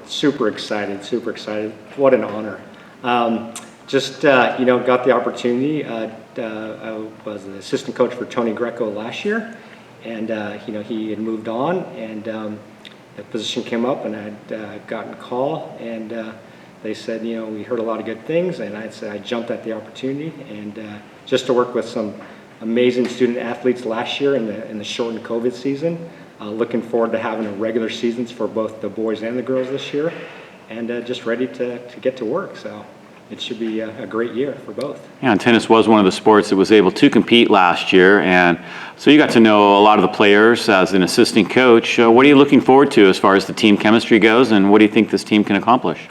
Super excited, super excited. What an honor. Got the opportunity. I was an assistant coach for Tony Greco last year, and he had moved on, and the position came up, and I'd gotten a call, and they said, we heard a lot of good things, and I said I jumped at the opportunity, and just to work with some amazing student athletes last year in the shortened COVID season. Looking forward to having a regular seasons for both the boys and the girls this year, and just ready to get to work. So it should be a great year for both. Yeah, and tennis was one of the sports that was able to compete last year, and so you got to know a lot of the players as an assistant coach. What are you looking forward to as far as the team chemistry goes, and what do you think this team can accomplish?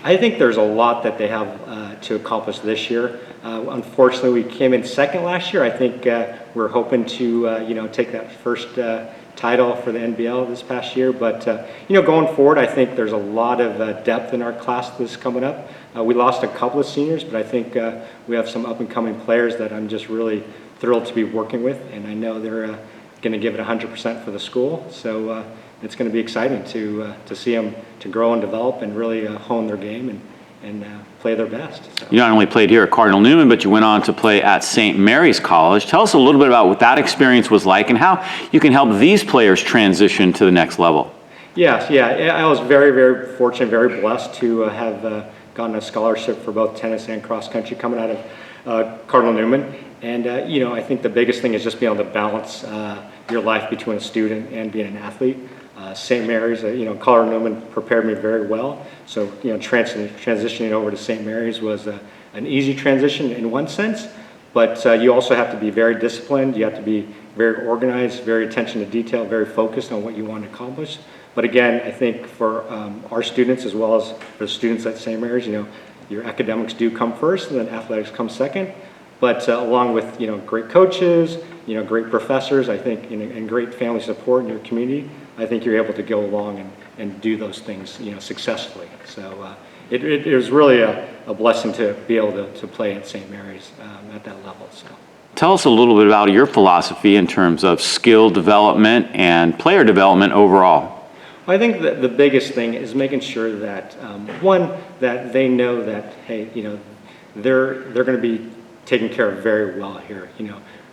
I think there's a lot that they have to accomplish this year. Unfortunately, we came in second last year. I think we're hoping to take that first title for the NBL this past year, but going forward, I think there's a lot of depth in our class that's coming up. We lost a couple of seniors, but I think we have some up and coming players that I'm just really thrilled to be working with, and I know they're going to give it 100% for the school. So it's going to be exciting to see them to grow and develop and really hone their game and play their best. So. You not only played here at Cardinal Newman, but you went on to play at St. Mary's College. Tell us a little bit about what that experience was like and how you can help these players transition to the next level. Yes, I was very, very fortunate, very blessed to have gotten a scholarship for both tennis and cross country coming out of Cardinal Newman. And I think the biggest thing is just being able to balance your life between a student and being an athlete. St. Mary's, Cardinal Newman prepared me very well. So, transitioning over to St. Mary's was an easy transition in one sense, but you also have to be very disciplined. You have to be very organized, very attention to detail, very focused on what you want to accomplish. But again, I think for our students as well as for the students at St. Mary's, your academics do come first, and then athletics come second. But along with great coaches, great professors, I think, and great family support in your community, I think you're able to go along and do those things successfully. So it was really a blessing to be able to play at St. Mary's at that level. So. Tell us a little bit about your philosophy in terms of skill development and player development overall. I think that the biggest thing is making sure that one, that they know that they're going to be taken care of very well here.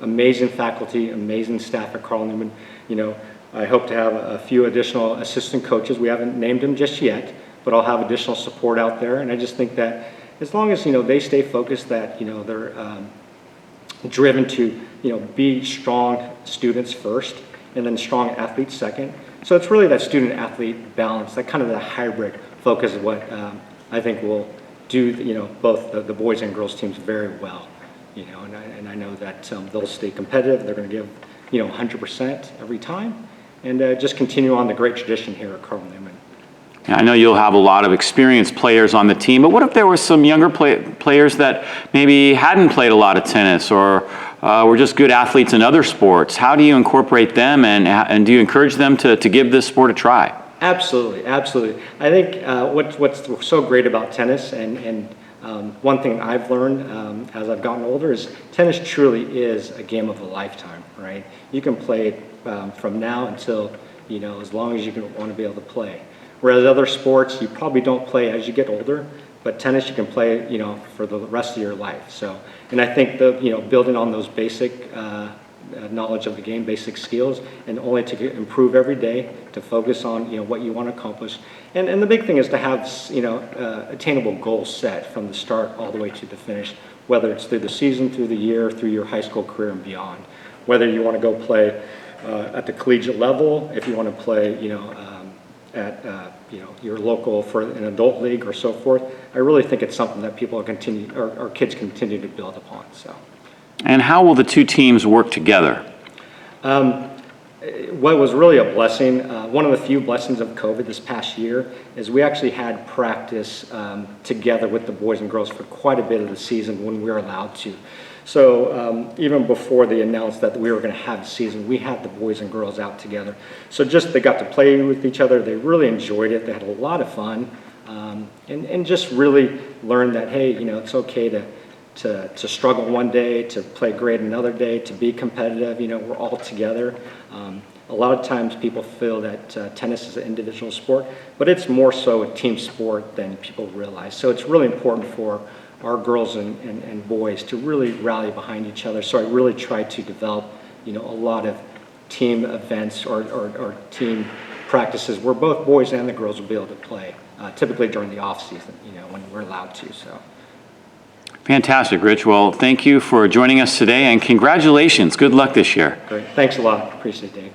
Amazing faculty, amazing staff at Cardinal Newman. I hope to have a few additional assistant coaches. We haven't named them just yet, but I'll have additional support out there. And I just think that as long as they stay focused, that they're driven to be strong students first, and then strong athletes second. So it's really that student-athlete balance, that kind of the hybrid focus of what I think will do both the boys and girls teams very well. And I know that they'll stay competitive. They're going to give 100% every time, and just continue on the great tradition here at Cardinal Newman. I know you'll have a lot of experienced players on the team, but what if there were some younger players that maybe hadn't played a lot of tennis or were just good athletes in other sports? How do you incorporate them, and do you encourage them to give this sport a try? Absolutely. I think what's so great about tennis, and one thing I've learned as I've gotten older, is tennis truly is a game of a lifetime, right? You can play it from now until, as long as you want to be able to play. Whereas other sports, you probably don't play as you get older, but tennis you can play, for the rest of your life. So, and I think building on those basic knowledge of the game, basic skills, and only to improve every day, to focus on what you want to accomplish. And the big thing is to have attainable goals set from the start all the way to the finish, whether it's through the season, through the year, through your high school career and beyond. Whether you want to go play at the collegiate level, if you want to play at your local for an adult league or so forth, I really think it's something that people our kids continue to build upon. So. And how will the two teams work together? What was really a blessing, one of the few blessings of COVID this past year, is we actually had practice together with the boys and girls for quite a bit of the season when we were allowed to. So even before they announced that we were going to have the season, we had the boys and girls out together. So just they got to play with each other. They really enjoyed it. They had a lot of fun, and just really learned that, hey, it's okay to struggle one day, to play great another day, to be competitive. We're all together. A lot of times people feel that tennis is an individual sport, but it's more so a team sport than people realize. So it's really important for our girls and boys to really rally behind each other. So I really try to develop, a lot of team events or team practices where both boys and the girls will be able to play, typically during the off season, when we're allowed to. So. Fantastic, Rich. Well, thank you for joining us today, and congratulations. Good luck this year. Great. Thanks a lot. Appreciate it, Dave.